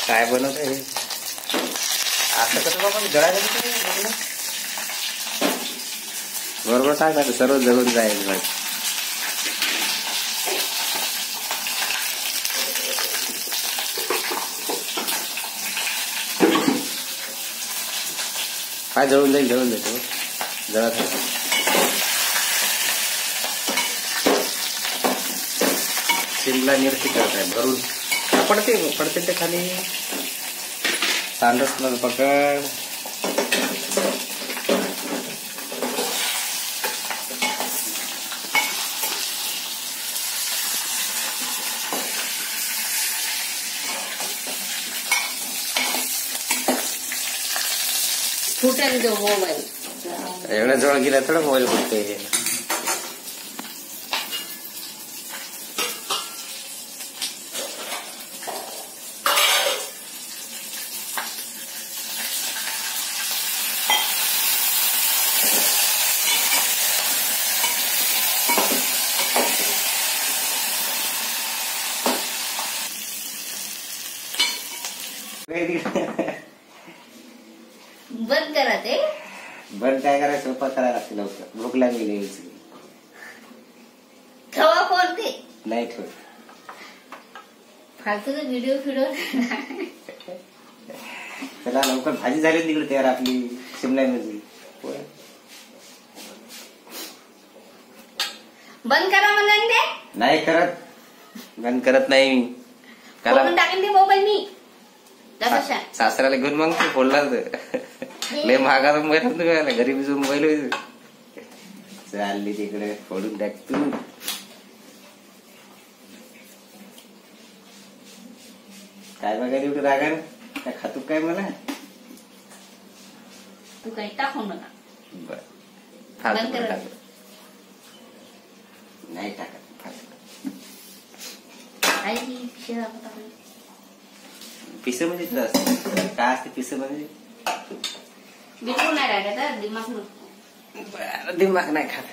काय बनवत आहे असं कसं बाबा जळायला बरोबर सांगतात सर्व जळून जाईल भाई. काय जळून जाईल जळत शिमला मिरची करत आहे भरून पडते ते खाली सांडस पकड. फुटेल जो मोबाईल एवढ्या जवळ गेला थोडं मोबाईल फुटते. बंद करा ते. बंद काय करायचं स्वयंपाक करायला लागते लवकर. भूक लागली ठेवा फोन ते नाही ठेव फालतू व्हिडिओ चला लवकर भाजी झाली तिकडे तयार आपली शिमला मिरची. बंद करा म्हणून ते नाही करत बंद करत नाही मी. टाकेन ते मोबाईल मी सासऱ्याला घेऊन मग तू फोडला लय महागा मोबाईल तुम्ही घरी बिजू मोबाईल चालली तिकडे फोडून टाक तू. काय बघायला एवढं रागा काय खातू काय मला तू काही टाकू नका. नाही टाकत पिस म्हणजे काय असते पिस म्हणजे बिलकुल नाही राहत दिमाग नाही खात.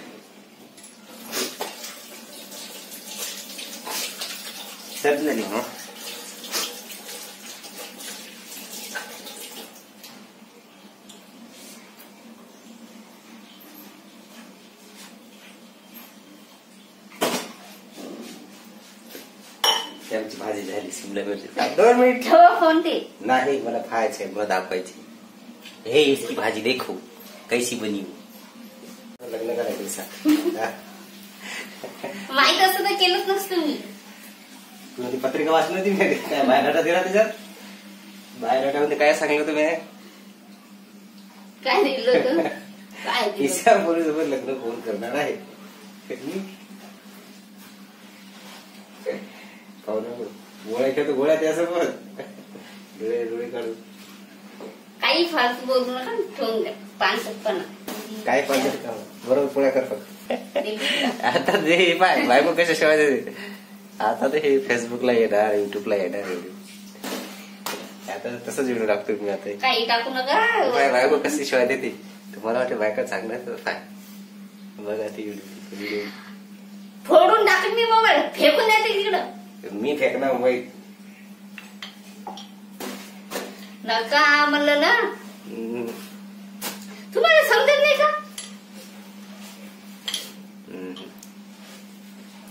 सर्दी झाली मग आमची भाजी झाली शिमला मिरची. 2 मिनिट ठेवा फोन ते नाही मला खायचंय मला दाखवायची. हे इसकी भाजी देखो कैसी बनी. लग्न करायचं माहित असं तर केलंच नसतं मी. तुला ती पत्रिका वाचली होती मी काय बायोडाटा दिला त्याच्यात. बायोडाटा मध्ये काय सांगितलं तुम्ही काय दिलं काय तिसऱ्या मुलीसोबत लग्न कोण करणार आहे. गोळ्या खेळतो गोळ्या त्यासोबत डोळे काढून काही फालतू बोलू नका. ठेवून द्या 5-6 काय पाहिजे का बरोबर पोळ्या कर फक्त. आता ते पाय बायको कशा शिवाय देते. आता तर हे फेसबुकला येणार युट्यूबला येणार. आता तसंच व्हिडिओ टाकतो मी. आता काही टाकू नका. बायको कशी शिवाय देते तुम्हाला वाटतं बायका चांगलं काय बघा ती व्हिडिओ फोडून टाकून मी मोबाईल फेकून देते तिकडं. मी फेकणार मोबाईल नका म्हणलं ना. तुम्हाला समजत नाही का.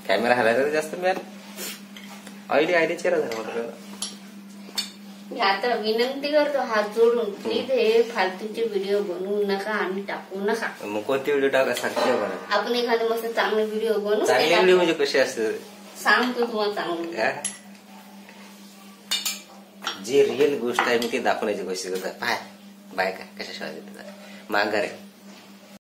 कॅमेरा हलायचा जास्त मिळाल. आयडी चेहरा झाला. मी आता विनंती करतो हात जोडून प्लीज हे फालतूचे व्हिडिओ बनवू नका आणि टाकू नका. मग कोणते व्हिडिओ टाका सांगते मला. आपण एखादे मस्त चांगले व्हिडिओ बनवू. चांगले व्हिडिओ म्हणजे कसे असते सांगतो तुम्हाला चांगलं. जे रिअल गोष्ट आहे मी ते दाखवण्याची कोशिश करतात. पाय बायका कशा शिवाय देतात माघार आहे.